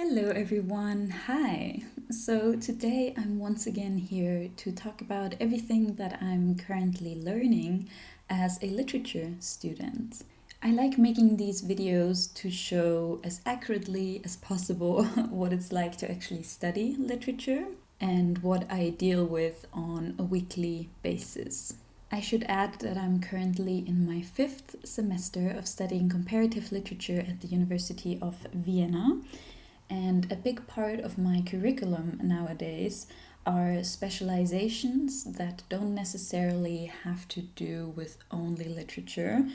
Hello everyone, hi! So today I'm once again here to talk about everything that I'm currently learning as a literature student. I like making these videos to show as accurately as possible what it's like to actually study literature and what I deal with on a weekly basis. I should add that I'm currently in my 5th semester of studying comparative literature at the University of Vienna. And a big part of my curriculum nowadays are specializations that don't necessarily have to do with only literature,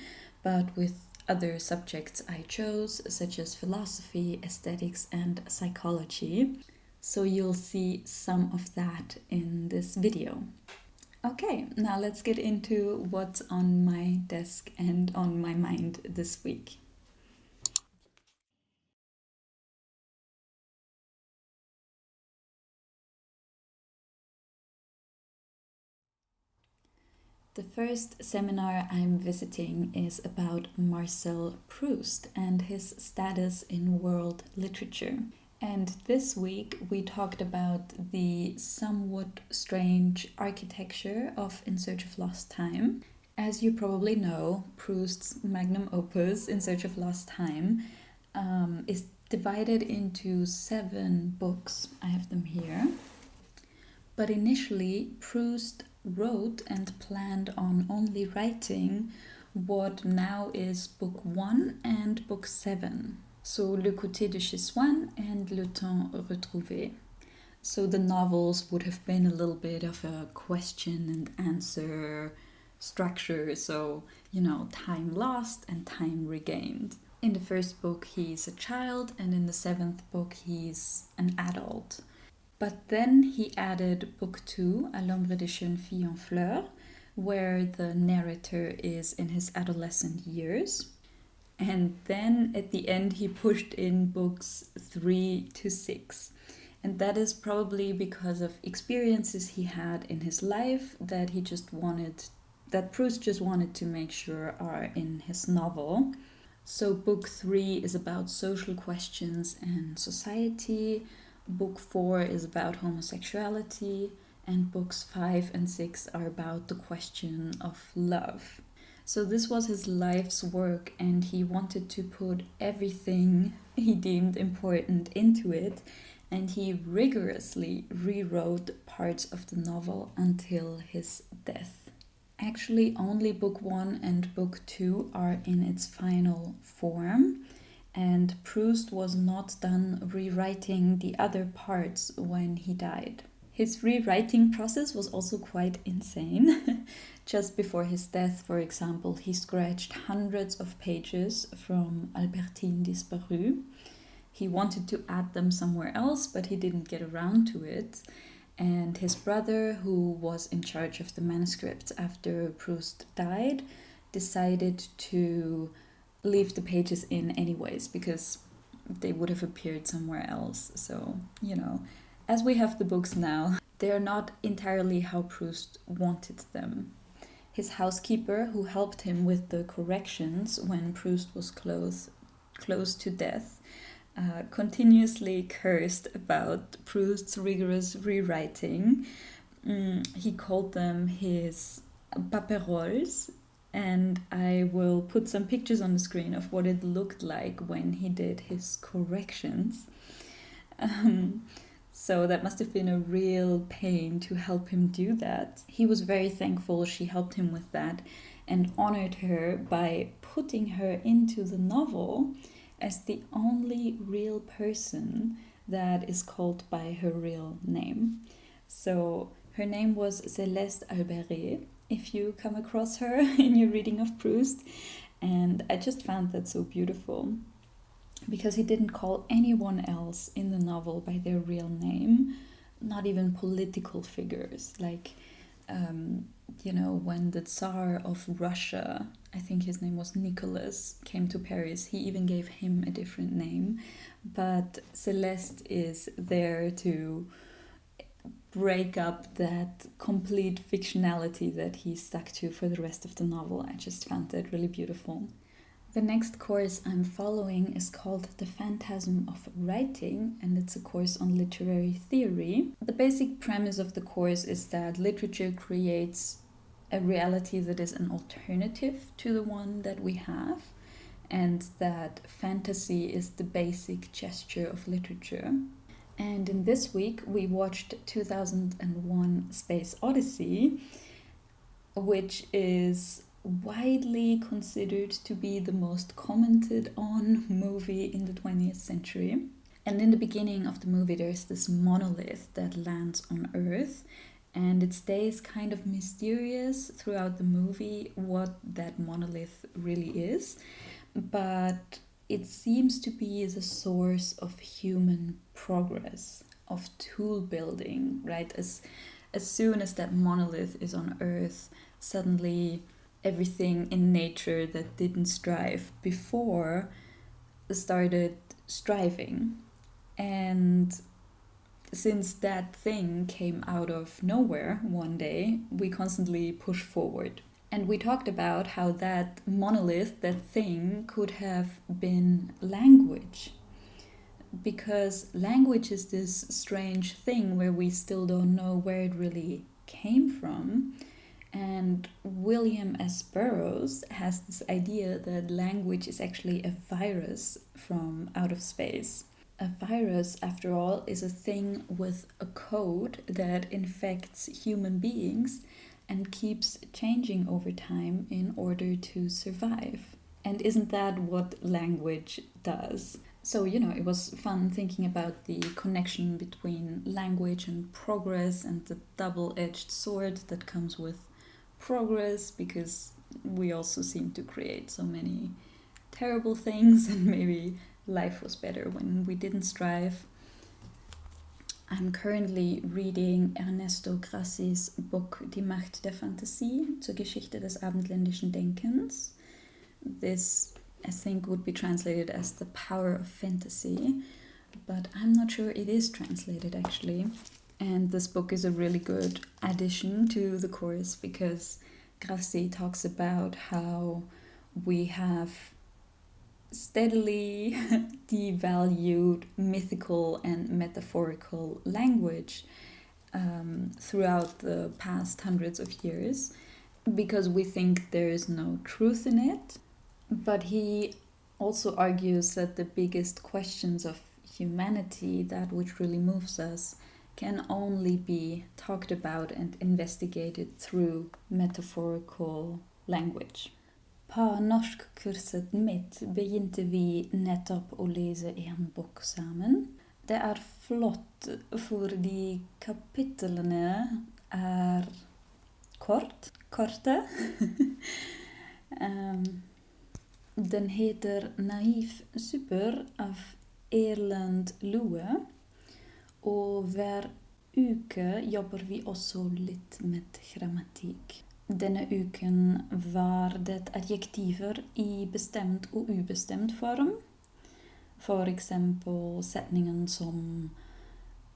but with other subjects I chose, such as philosophy, aesthetics, and psychology. So you'll see some of that in this video. Okay, now let's get into what's on my desk and on my mind this week. The first seminar I'm visiting is about Marcel Proust and his status in world literature. And this week we talked about the somewhat strange architecture of In Search of Lost Time. As you probably know, Proust's magnum opus, In Search of Lost Time, is divided into 7 books. I have them here. But initially, Proust wrote and planned on only writing what now is book 1 and book 7. So Le Côté de chez Swann and Le Temps retrouvé. So the novels would have been a little bit of a question and answer structure, so, time lost and time regained. In the first book, he's a child, and in the 7th book, he's an adult. But then he added book 2, À l'ombre des jeunes filles en fleurs, where the narrator is in his adolescent years. And then at the end he pushed in books 3 to 6. And that is probably because of experiences he had in his life that Proust just wanted to make sure are in his novel. So book 3 is about social questions and society. Book 4 is about homosexuality, and books 5 and 6 are about the question of love. So this was his life's work, and he wanted to put everything he deemed important into it, and he rigorously rewrote parts of the novel until his death. Actually, only book 1 and book 2 are in its final form, and Proust was not done rewriting the other parts when he died. His rewriting process was also quite insane. Just before his death, for example, he scratched hundreds of pages from Albertine Disparue. He wanted to add them somewhere else, but he didn't get around to it. And his brother, who was in charge of the manuscripts after Proust died, decided to leave the pages in anyways because they would have appeared somewhere else. So, as we have the books now, they are not entirely how Proust wanted them. His housekeeper, who helped him with the corrections when Proust was close to death, continuously cursed about Proust's rigorous rewriting. He called them his paperoles, and I will put some pictures on the screen of what it looked like when he did his corrections. So that must have been a real pain to help him do that. He was very thankful she helped him with that and honored her by putting her into the novel as the only real person that is called by her real name. So her name was Céleste Alberet, if you come across her in your reading of Proust. And I just found that so beautiful, because he didn't call anyone else in the novel by their real name, not even political figures. Like, when the Tsar of Russia, I think his name was Nicholas, came to Paris, he even gave him a different name. But Celeste is there to break up that complete fictionality that he stuck to for the rest of the novel. I just found that really beautiful. The next course I'm following is called The Phantasm of Writing, and it's a course on literary theory. The basic premise of the course is that literature creates a reality that is an alternative to the one that we have, and that fantasy is the basic gesture of literature. And in this week, we watched 2001 Space Odyssey, which is widely considered to be the most commented on movie in the 20th century. And in the beginning of the movie, there's this monolith that lands on Earth, and it stays kind of mysterious throughout the movie what that monolith really is. But it seems to be the source of human progress, of tool building, right? As soon as that monolith is on Earth, suddenly everything in nature that didn't strive before started striving. And since that thing came out of nowhere one day, we constantly push forward. And we talked about how that monolith, that thing, could have been language. Because language is this strange thing where we still don't know where it really came from. And William S. Burroughs has this idea that language is actually a virus from out of space. A virus, after all, is a thing with a code that infects human beings and keeps changing over time in order to survive. And isn't that what language does? So, it was fun thinking about the connection between language and progress and the double-edged sword that comes with progress, because we also seem to create so many terrible things, and maybe life was better when we didn't strive. I'm currently reading Ernesto Grassis book Die Macht der Fantasie zur Geschichte des abendländischen Denkens. This, I think, would be translated as The Power of Fantasy, but I'm not sure it is translated actually. And this book is a really good addition to the course because Grassi talks about how we have steadily devalued mythical and metaphorical language throughout the past hundreds of years because we think there is no truth in it. But he also argues that the biggest questions of humanity, that which really moves us, can only be talked about and investigated through metaphorical language. På norskkurset mitt begynte vi nettopp å lese en bok sammen. Det er flott fordi kapitlene er korte. Den heter Naiv Super av Erlend Loe. Og hver uke jobber vi også litt med grammatikk. Denne uken var det adjektiver i bestemt og ubestemt form. For eksempel setningen som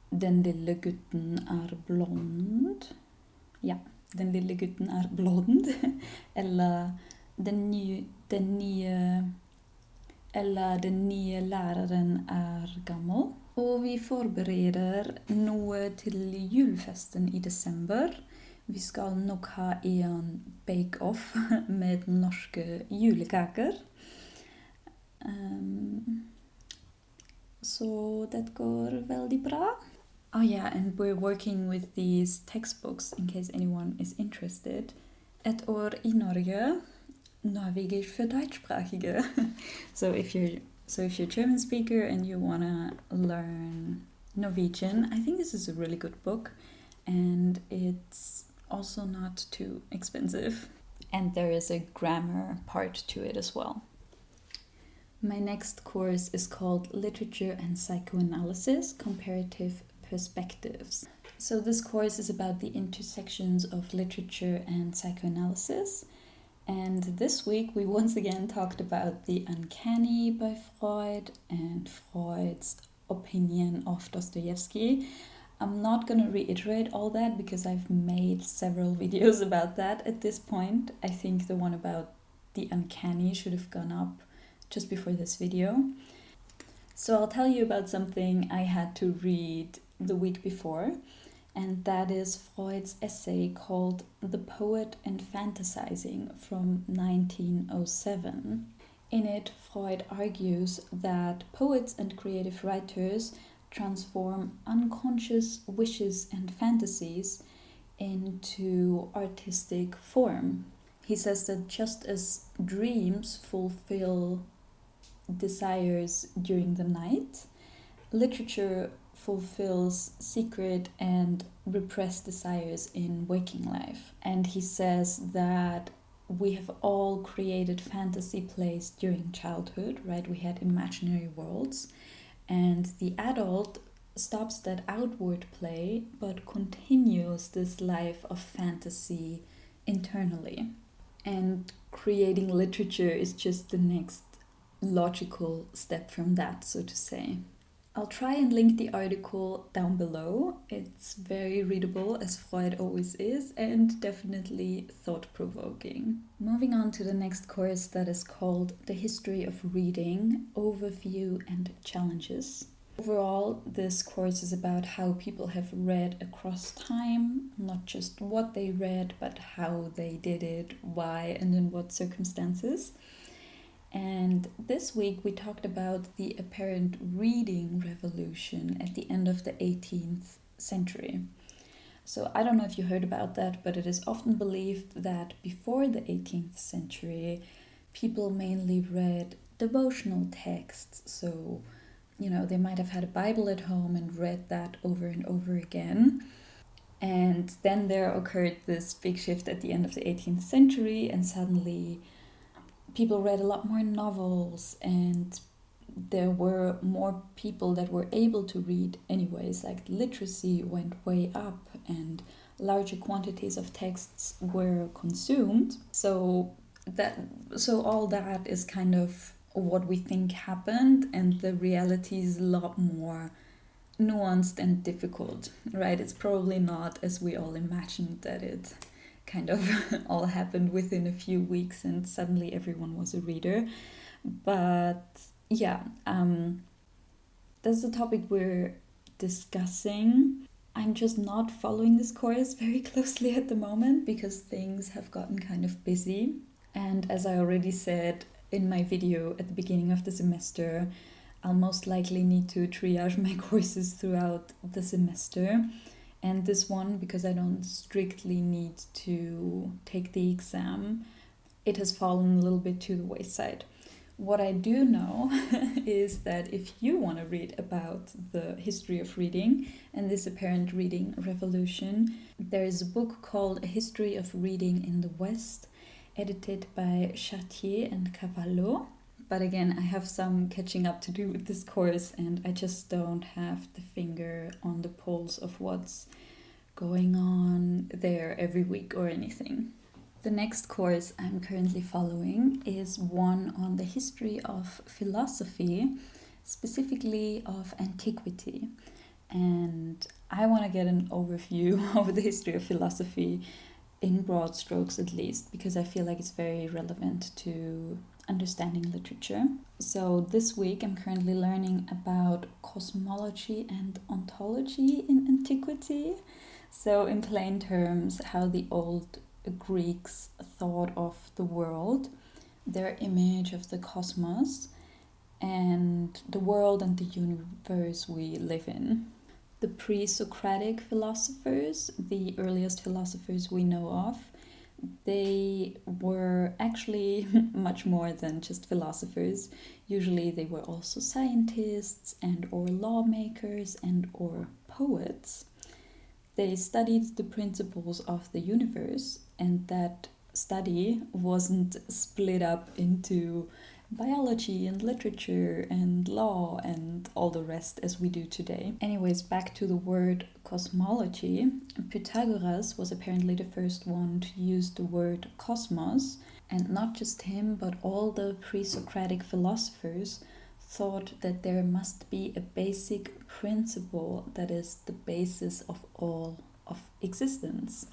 den lille gutten er blond. Ja, den lille gutten er blond. Eller den nye læreren er gammel. Og vi forbereder noe til julefesten i desember. Vi skal nok ha en bake-off med norske julekaker. Så det går veldig bra. Oh yeah, and we're working with these textbooks in case anyone is interested. Et år i Norge, Norwegisch für Deutschsprachige. So if you're a German speaker and you want to learn Norwegian, I think this is a really good book, and it's also not too expensive. And there is a grammar part to it as well. My next course is called Literature and Psychoanalysis, Comparative Perspectives. So this course is about the intersections of literature and psychoanalysis. And this week we once again talked about the Uncanny by Freud and Freud's opinion of Dostoevsky. I'm not going to reiterate all that because I've made several videos about that at this point. I think the one about the Uncanny should have gone up just before this video. So I'll tell you about something I had to read the week before, and that is Freud's essay called The Poet and Fantasizing from 1907. In it, Freud argues that poets and creative writers transform unconscious wishes and fantasies into artistic form. He says that just as dreams fulfill desires during the night, literature fulfills secret and repressed desires in waking life. And he says that we have all created fantasy plays during childhood, right? We had imaginary worlds, and the adult stops that outward play but continues this life of fantasy internally. And creating literature is just the next logical step from that, so to say. I'll try and link the article down below. It's very readable, as Freud always is, and definitely thought-provoking. Moving on to the next course, that is called The History of Reading, Overview and Challenges. Overall, this course is about how people have read across time, not just what they read, but how they did it, why, and in what circumstances. And this week we talked about the apparent reading revolution at the end of the 18th century. So I don't know if you heard about that, but it is often believed that before the 18th century, people mainly read devotional texts. So, they might have had a Bible at home and read that over and over again. And then there occurred this big shift at the end of the 18th century, and suddenly people read a lot more novels, and there were more people that were able to read anyways. Like literacy went way up and larger quantities of texts were consumed. So all that is kind of what we think happened, and the reality is a lot more nuanced and difficult, right? It's probably not as we all imagined, that it kind of all happened within a few weeks and suddenly everyone was a reader. But yeah, that's the topic we're discussing. I'm just not following this course very closely at the moment because things have gotten kind of busy. And as I already said in my video at the beginning of the semester, I'll most likely need to triage my courses throughout the semester. And this one, because I don't strictly need to take the exam, it has fallen a little bit to the wayside. What I do know is that if you want to read about the history of reading and this apparent reading revolution, there is a book called A History of Reading in the West, edited by Chartier and Cavallo. But again, I have some catching up to do with this course, and I just don't have the finger on the pulse of what's going on there every week or anything. The next course I'm currently following is one on the history of philosophy, specifically of Antiquity. And I want to get an overview of the history of philosophy in broad strokes at least, because I feel like it's very relevant to understanding literature. So this week I'm currently learning about cosmology and ontology in Antiquity. So in plain terms, how the old Greeks thought of the world, their image of the cosmos, and the world and the universe we live in. The pre-Socratic philosophers, the earliest philosophers we know of, they were actually much more than just philosophers. Usually they were also scientists and or lawmakers and or poets. They studied the principles of the universe, and that study wasn't split up into biology and literature and law and all the rest as we do today. Anyways, back to the word cosmology. Pythagoras was apparently the first one to use the word cosmos, and not just him, but all the pre-Socratic philosophers thought that there must be a basic principle that is the basis of all of existence.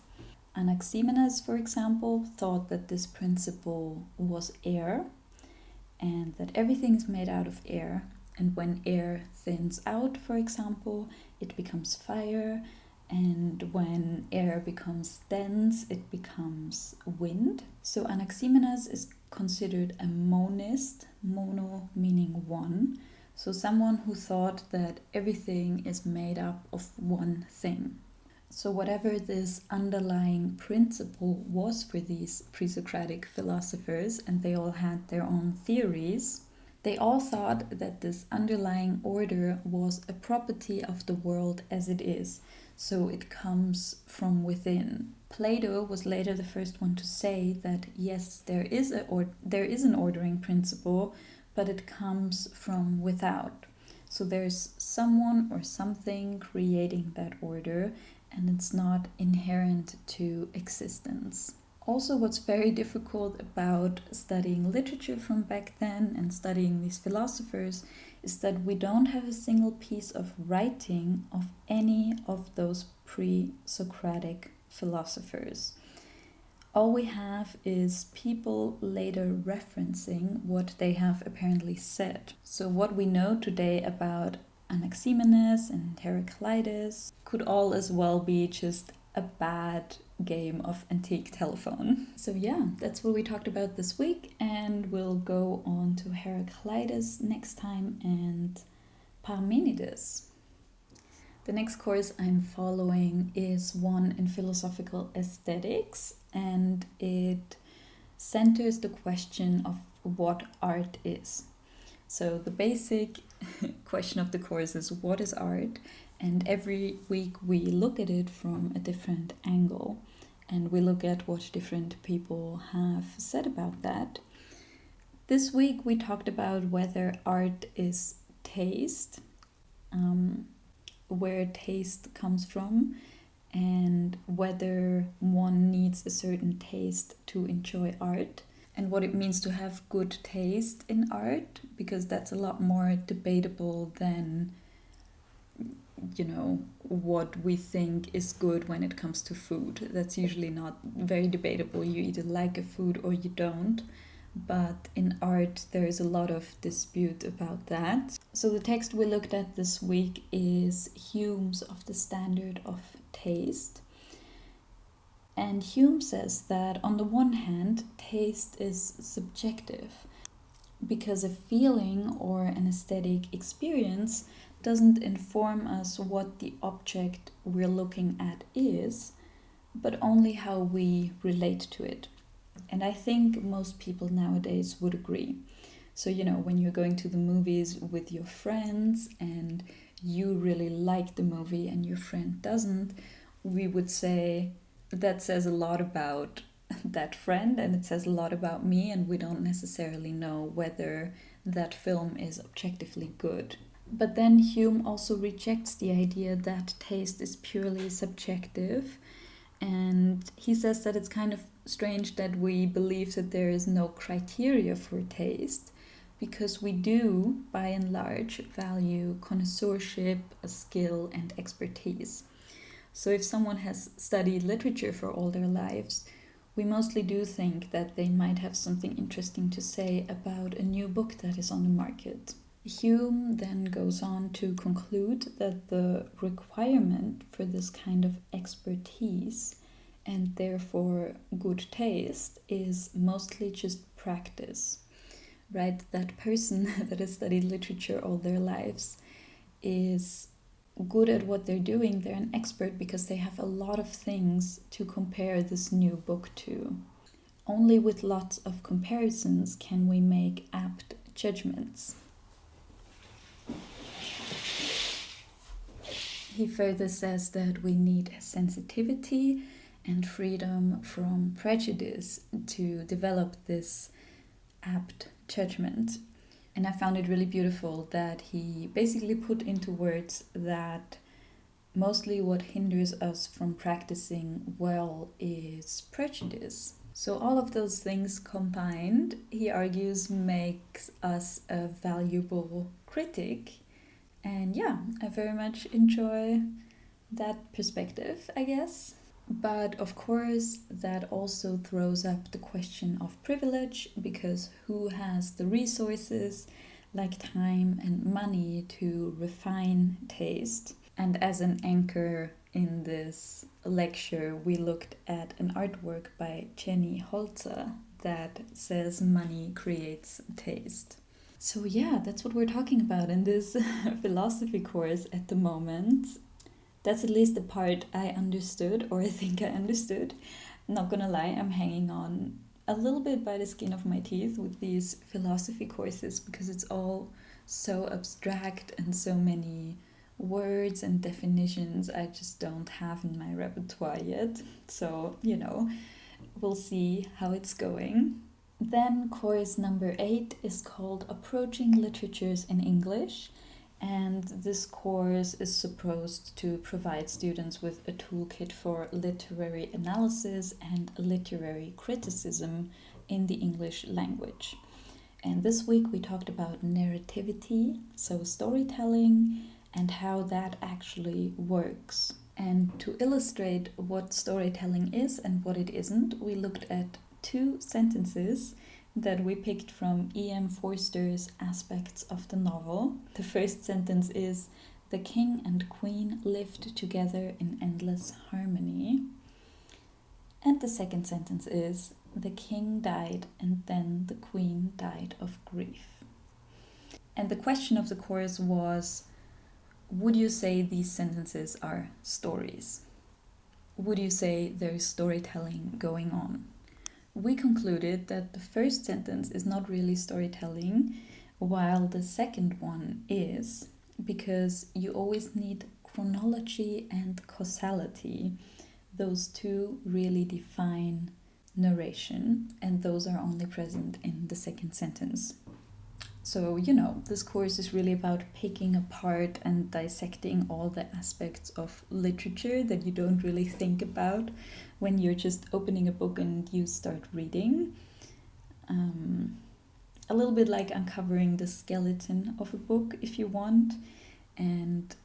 Anaximenes, for example, thought that this principle was air, and that everything is made out of air. And when air thins out, for example, it becomes fire. And when air becomes dense, it becomes wind. So Anaximenes is considered a monist, mono meaning one. So someone who thought that everything is made up of one thing. So whatever this underlying principle was for these pre-Socratic philosophers, and they all had their own theories, they all thought that this underlying order was a property of the world as it is. So it comes from within. Plato was later the first one to say that yes, there is an ordering principle, but it comes from without. So there's someone or something creating that order, and it's not inherent to existence. Also, what's very difficult about studying literature from back then and studying these philosophers is that we don't have a single piece of writing of any of those pre-Socratic philosophers. All we have is people later referencing what they have apparently said. So what we know today about Anaximenes and Heraclitus could all as well be just a bad game of antique telephone. So yeah, that's what we talked about this week, and we'll go on to Heraclitus next time and Parmenides. The next course I'm following is one in philosophical aesthetics, and it centers the question of what art is. So the basic question of the course is, what is art? And every week we look at it from a different angle, and we look at what different people have said about that. This week we talked about whether art is taste, where taste comes from, and whether one needs a certain taste to enjoy art, and what it means to have good taste in art, because that's a lot more debatable than what we think is good when it comes to food. That's usually not very debatable. You either like a food or you don't. But in art, there is a lot of dispute about that. So the text we looked at this week is Hume's Of the Standard of Taste. And Hume says that on the one hand, taste is subjective, because a feeling or an aesthetic experience doesn't inform us what the object we're looking at is, but only how we relate to it. And I think most people nowadays would agree. So, when you're going to the movies with your friends and you really like the movie and your friend doesn't, we would say that says a lot about that friend, and it says a lot about me, and we don't necessarily know whether that film is objectively good. But then Hume also rejects the idea that taste is purely subjective, and he says that it's kind of strange that we believe that there is no criteria for taste, because we do, by and large, value connoisseurship, a skill, and expertise. So if someone has studied literature for all their lives, we mostly do think that they might have something interesting to say about a new book that is on the market. Hume then goes on to conclude that the requirement for this kind of expertise, and therefore good taste, is mostly just practice, right? That person that has studied literature all their lives is good at what they're doing. They're an expert because they have a lot of things to compare this new book to. Only with lots of comparisons can we make apt judgments. He further says that we need sensitivity and freedom from prejudice to develop this apt judgment. And I found it really beautiful that he basically put into words that mostly what hinders us from practicing well is prejudice. So all of those things combined, he argues, makes us a valuable critic. And yeah, I very much enjoy that perspective, I guess. But of course, that also throws up the question of privilege, because who has the resources like time and money to refine taste? And as an anchor in this lecture, we looked at an artwork by Jenny Holzer that says money creates taste. So, yeah, that's what we're talking about in this philosophy course at the moment. That's at least the part I understood, or I think I understood. Not gonna lie, I'm hanging on a little bit by the skin of my teeth with these philosophy courses, because it's all so abstract and so many words and definitions I just don't have in my repertoire yet. So, we'll see how it's going. Then course number 8 is called Approaching Literatures in English. And this course is supposed to provide students with a toolkit for literary analysis and literary criticism in the English language. And this week we talked about narrativity, so storytelling, and how that actually works. And to illustrate what storytelling is and what it isn't, we looked at 2 sentences that we picked from E.M. Forster's Aspects of the Novel. The first sentence is, "The king and queen lived together in endless harmony." And the second sentence is, "The king died and then the queen died of grief." And the question of the course was, would you say these sentences are stories? Would you say there's storytelling going on? We concluded that the first sentence is not really storytelling, while the second one is, because you always need chronology and causality. Those two really define narration, and those are only present in the second sentence. So, this course is really about picking apart and dissecting all the aspects of literature that you don't really think about when you're just opening a book and you start reading. A little bit like uncovering the skeleton of a book, if you want, and,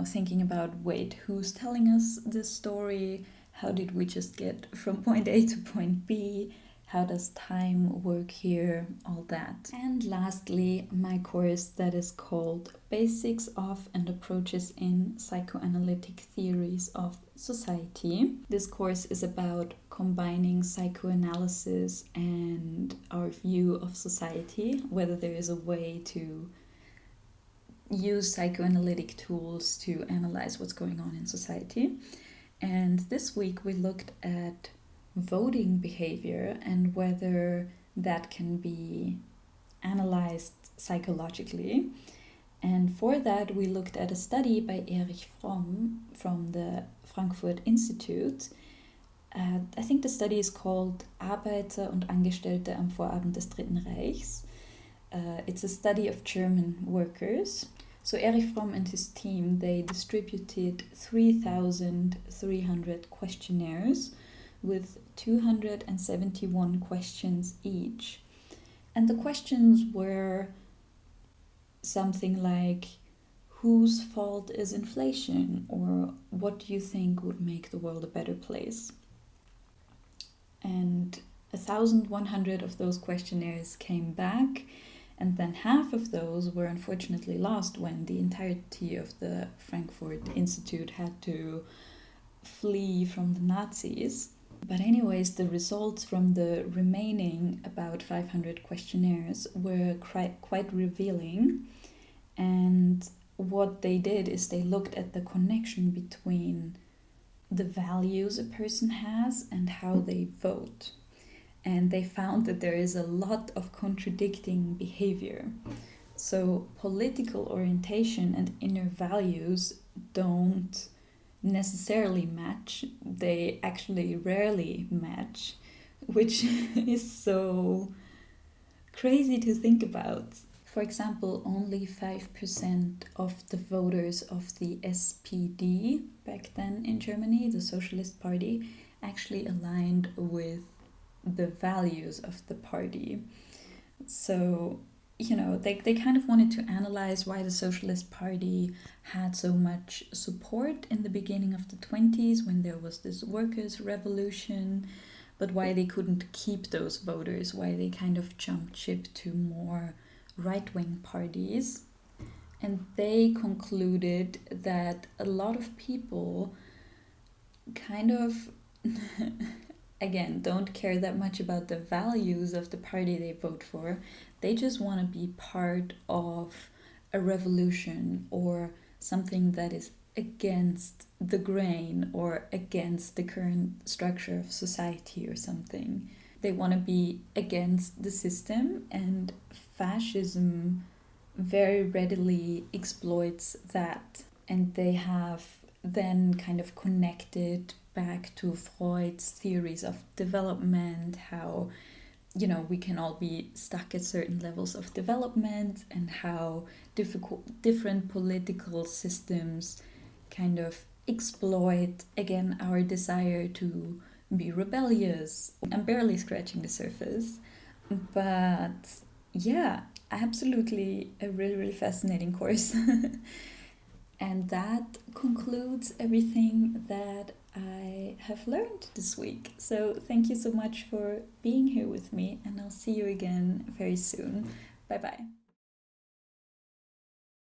thinking about, wait, who's telling us this story? How did we just get from point A to point B? How does time work here? All that. And lastly, my course that is called Basics of and Approaches in Psychoanalytic Theories of Society. This course is about combining psychoanalysis and our view of society, whether there is a way to use psychoanalytic tools to analyze what's going on in society. And this week we looked at voting behavior and whether that can be analyzed psychologically. And for that, we looked at a study by Erich Fromm from the Frankfurt Institute. I think the study is called Arbeiter und Angestellte am Vorabend des Dritten Reichs. It's a study of German workers. So Erich Fromm and his team, they distributed 3,300 questionnaires with 271 questions each. And the questions were something like, whose fault is inflation? Or what do you think would make the world a better place? And 1,100 of those questionnaires came back, and then half of those were unfortunately lost when the entirety of the Frankfurt Institute had to flee from the Nazis. But anyways, the results from the remaining about 500 questionnaires were quite revealing. And what they did is they looked at the connection between the values a person has and how they vote. And they found that there is a lot of contradicting behavior. So political orientation and inner values don't necessarily match. They actually rarely match, which is so crazy to think about. For example, only 5% of the voters of the SPD back then in Germany, the Socialist Party, actually aligned with the values of the party. So they kind of wanted to analyze why the Socialist Party had so much support in the beginning of the 20s when there was this workers' revolution, but why they couldn't keep those voters, why they kind of jumped ship to more right-wing parties. And they concluded that a lot of people kind of again, don't care that much about the values of the party they vote for. They just want to be part of a revolution or something that is against the grain or against the current structure of society or something. They want to be against the system, and fascism very readily exploits that. And they have then kind of connected back to Freud's theories of development, how, we can all be stuck at certain levels of development, and how different political systems kind of exploit, again, our desire to be rebellious. I'm barely scratching the surface, but yeah, absolutely a really, really fascinating course. And that concludes everything that I have learned this week. So thank you so much for being here with me, and I'll see you again very soon. Bye bye.